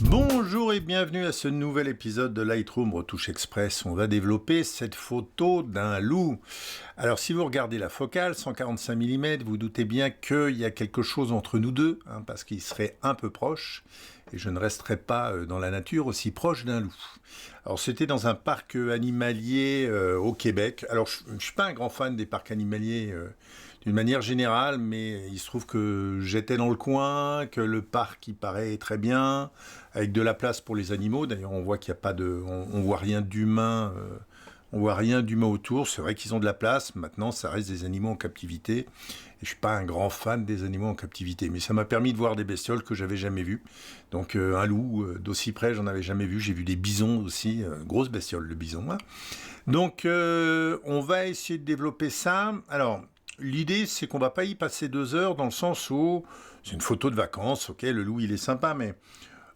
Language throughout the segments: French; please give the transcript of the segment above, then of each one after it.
Bonjour et bienvenue à ce nouvel épisode de Lightroom Retouche Express. On va développer cette photo d'un loup. Alors si vous regardez la focale, 145 mm, vous doutez bien qu'il y a quelque chose entre nous deux, parce qu'il serait un peu proche, et je ne resterai pas dans la nature aussi proche d'un loup. Alors c'était dans un parc animalier au Québec. Alors je ne suis pas un grand fan des parcs animaliers d'une manière générale, mais il se trouve que j'étais dans le coin, que le parc il paraît très bien, avec de la place pour les animaux. D'ailleurs, on voit qu'il n'y a pas de, on voit rien d'humain, on voit rien d'humain autour. C'est vrai qu'ils ont de la place. Maintenant, ça reste des animaux en captivité. Et je suis pas un grand fan des animaux en captivité, mais ça m'a permis de voir des bestioles que j'avais jamais vues. Donc un loup d'aussi près, j'en avais jamais vu. J'ai vu des bisons aussi, grosse bestiole le bison. Donc on va essayer de développer ça. Alors l'idée, c'est qu'on va pas y passer 2 heures dans le sens où c'est une photo de vacances. Ok, le loup il est sympa, mais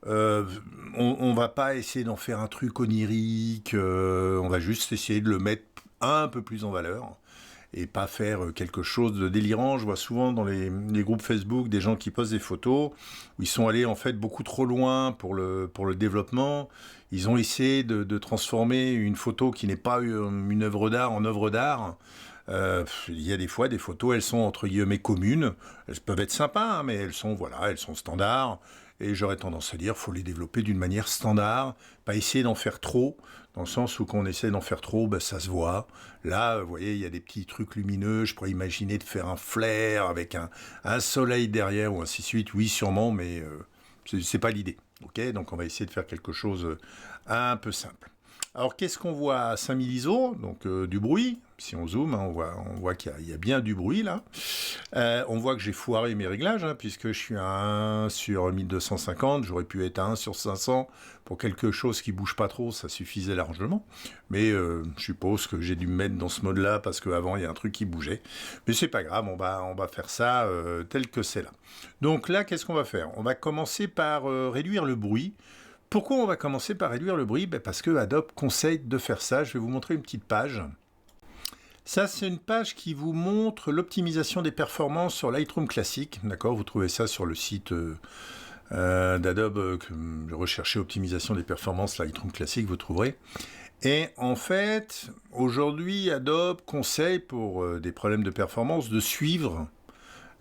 on va pas essayer d'en faire un truc onirique. On va juste essayer de le mettre un peu plus en valeur et pas faire quelque chose de délirant. Je vois souvent dans les groupes Facebook des gens qui postent des photos où ils sont allés en fait beaucoup trop loin pour le développement. Ils ont essayé de transformer une photo qui n'est pas une œuvre d'art en œuvre d'art. Il y a des fois des photos, elles sont entre guillemets communes. Elles peuvent être sympas, mais elles sont standards. Et j'aurais tendance à dire, faut les développer d'une manière standard, pas essayer d'en faire trop, dans le sens où quand on essaie d'en faire trop, ça se voit. Là, vous voyez, il y a des petits trucs lumineux, je pourrais imaginer de faire un flair avec un soleil derrière ou ainsi de suite. Oui, sûrement, mais c'est pas l'idée. Ok, donc on va essayer de faire quelque chose un peu simple. Alors, qu'est-ce qu'on voit à 5000 ISO? Donc, du bruit. Si on zoome, on voit qu'il y a bien du bruit, là. On voit que j'ai foiré mes réglages, puisque je suis à 1 sur 1250. J'aurais pu être à 1 sur 500. Pour quelque chose qui bouge pas trop, ça suffisait largement. Mais je suppose que j'ai dû me mettre dans ce mode-là, parce qu'avant, il y a un truc qui bougeait. Mais c'est pas grave, on va faire ça tel que c'est là. Donc là, qu'est-ce qu'on va faire? On va commencer par réduire le bruit. Pourquoi on va commencer par réduire le bruit? Parce que Adobe conseille de faire ça. Je vais vous montrer une petite page. Ça, c'est une page qui vous montre l'optimisation des performances sur Lightroom classique. D'accord, vous trouvez ça sur le site d'Adobe. Recherchez optimisation des performances Lightroom classique, vous trouverez. Et en fait, aujourd'hui, Adobe conseille pour des problèmes de performance de suivre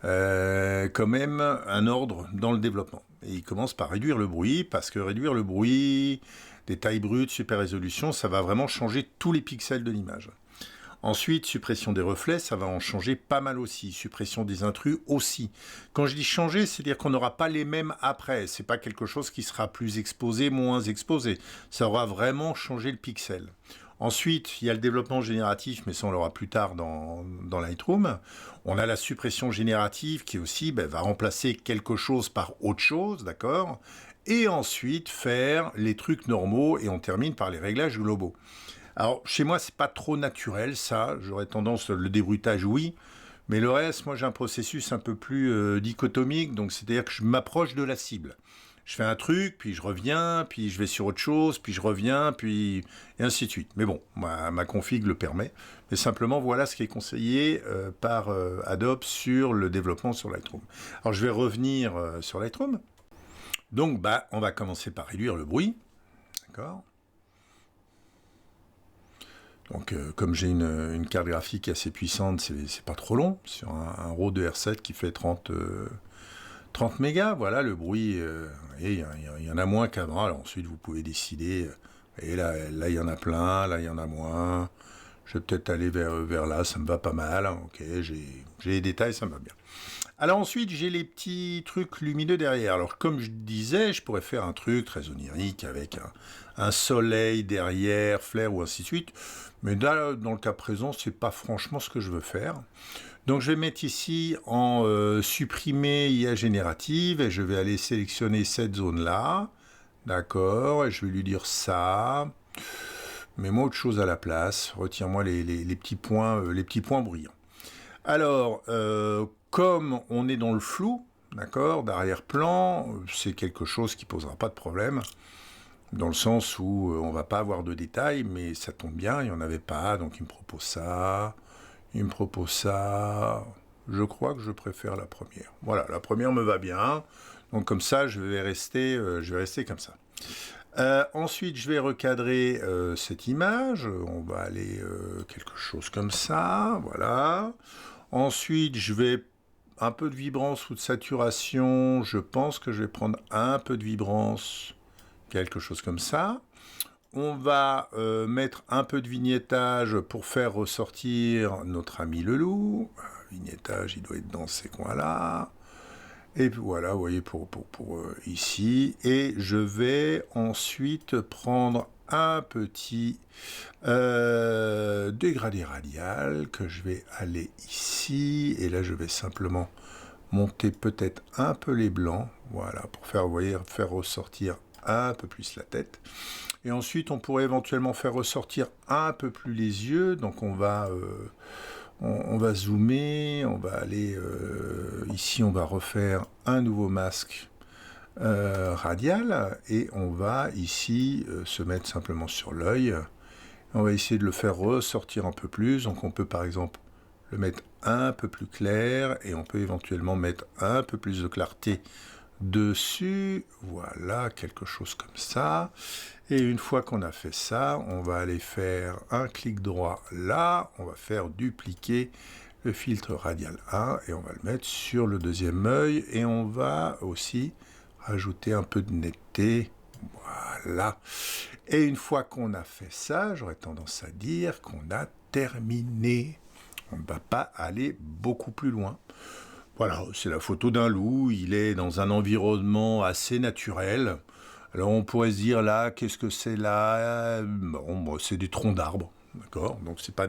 quand même un ordre dans le développement. Et il commence par réduire le bruit, parce que réduire le bruit, des tailles brutes, super résolution, ça va vraiment changer tous les pixels de l'image. Ensuite, suppression des reflets, ça va en changer pas mal aussi. Suppression des intrus aussi. Quand je dis changer, c'est-à-dire qu'on n'aura pas les mêmes après. C'est pas quelque chose qui sera plus exposé, moins exposé. Ça aura vraiment changé le pixel. Ensuite, il y a le développement génératif, mais ça on l'aura plus tard dans Lightroom. On a la suppression générative qui aussi va remplacer quelque chose par autre chose, d'accord? Et ensuite faire les trucs normaux et on termine par les réglages globaux. Alors chez moi c'est pas trop naturel ça, j'aurais tendance, le débruitage oui, mais le reste, moi j'ai un processus un peu plus dichotomique, donc c'est-à-dire que je m'approche de la cible. Je fais un truc, puis je reviens, puis je vais sur autre chose, puis je reviens, puis et ainsi de suite. Mais bon, ma config le permet. Mais simplement, voilà ce qui est conseillé par Adobe sur le développement sur Lightroom. Alors, je vais revenir sur Lightroom. Donc, on va commencer par réduire le bruit. D'accord ? Donc, comme j'ai une carte graphique assez puissante, c'est pas trop long. Sur un RAW de R7 qui fait 30 mégas, voilà, le bruit, il y en a moins qu'avant. Alors ensuite, vous pouvez décider, et là, il y en a plein, là, il y en a moins. Je vais peut-être aller vers là, ça me va pas mal. Ok, j'ai les détails, ça me va bien. Alors ensuite, j'ai les petits trucs lumineux derrière. Alors comme je disais, je pourrais faire un truc très onirique avec un soleil derrière, flair ou ainsi de suite. Mais là, dans le cas présent, c'est pas franchement ce que je veux faire. Donc je vais mettre ici en supprimer IA générative et je vais aller sélectionner cette zone-là. D'accord, et je vais lui dire ça. Mets-moi autre chose à la place. Retire-moi les petits points brillants. Alors, comme on est dans le flou, d'accord, d'arrière-plan, c'est quelque chose qui posera pas de problème. Dans le sens où on va pas avoir de détails, mais ça tombe bien, il n'y en avait pas, donc il me propose ça. Il me propose ça. je crois que je préfère la première. Voilà, la première me va bien. Donc comme ça, je vais rester comme ça. Ensuite, je vais recadrer cette image. On va aller quelque chose comme ça. Voilà. Ensuite, je vais un peu de vibrance ou de saturation. Je pense que je vais prendre un peu de vibrance. Quelque chose comme ça. On va mettre un peu de vignettage pour faire ressortir notre ami le loup. Vignettage, il doit être dans ces coins-là. Et puis voilà, vous voyez, pour ici. Et je vais ensuite prendre un petit dégradé radial que je vais aller ici. Et là, je vais simplement monter peut-être un peu les blancs. Voilà, pour faire, vous voyez, faire ressortir un peu plus la tête. Et ensuite, on pourrait éventuellement faire ressortir un peu plus les yeux. Donc, on va zoomer, on va aller ici, on va refaire un nouveau masque radial et on va ici se mettre simplement sur l'œil. On va essayer de le faire ressortir un peu plus. Donc, on peut par exemple le mettre un peu plus clair et on peut éventuellement mettre un peu plus de clarté dessus. Voilà, quelque chose comme ça. Et une fois qu'on a fait ça, on va aller faire un clic droit là, on va faire dupliquer le filtre radial 1 et on va le mettre sur le deuxième œil et on va aussi rajouter un peu de netteté. Voilà. Et une fois qu'on a fait ça, j'aurais tendance à dire qu'on a terminé. On ne va pas aller beaucoup plus loin. Voilà, c'est la photo d'un loup, il est dans un environnement assez naturel. Alors on pourrait se dire là, qu'est-ce que c'est là? Bon, c'est des troncs d'arbres, d'accord? Donc c'est pas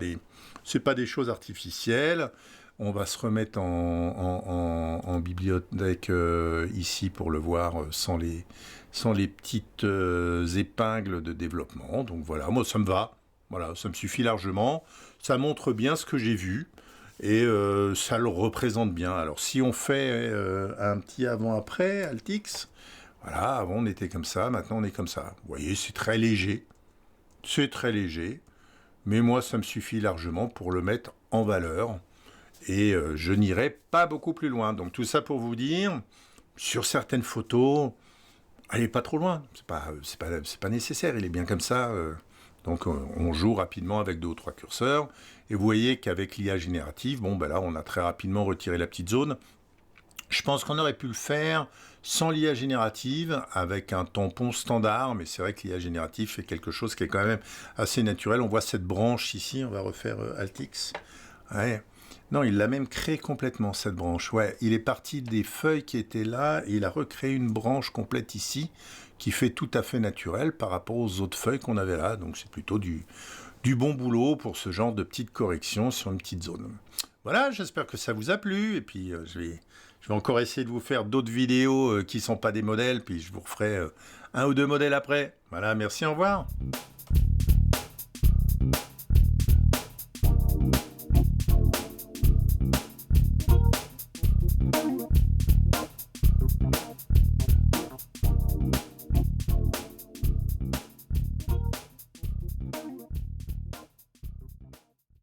des choses artificielles. On va se remettre en bibliothèque ici pour le voir sans les petites épingles de développement. Donc voilà, moi ça me va. Voilà, ça me suffit largement. Ça montre bien ce que j'ai vu. Et ça le représente bien. Alors si on fait un petit avant-après, Altix, voilà, avant on était comme ça, maintenant on est comme ça. Vous voyez, c'est très léger. C'est très léger. Mais moi, ça me suffit largement pour le mettre en valeur. Et je n'irai pas beaucoup plus loin. Donc tout ça pour vous dire, sur certaines photos, allez pas trop loin. C'est pas nécessaire, il est bien comme ça. Donc on joue rapidement avec 2 ou 3 curseurs. Et vous voyez qu'avec l'IA générative, bon ben là on a très rapidement retiré la petite zone. Je pense qu'on aurait pu le faire sans l'IA générative, avec un tampon standard, mais c'est vrai que l'IA générative fait quelque chose qui est quand même assez naturel. On voit cette branche ici, on va refaire Altix. Ouais. Non, il l'a même créé complètement, cette branche. Ouais, il est parti des feuilles qui étaient là, et il a recréé une branche complète ici, qui fait tout à fait naturel par rapport aux autres feuilles qu'on avait là. Donc c'est plutôt du bon boulot pour ce genre de petite correction sur une petite zone. Voilà, j'espère que ça vous a plu, et puis je vais encore essayer de vous faire d'autres vidéos qui ne sont pas des modèles, puis je vous referai 1 ou 2 modèles après. Voilà, merci, au revoir.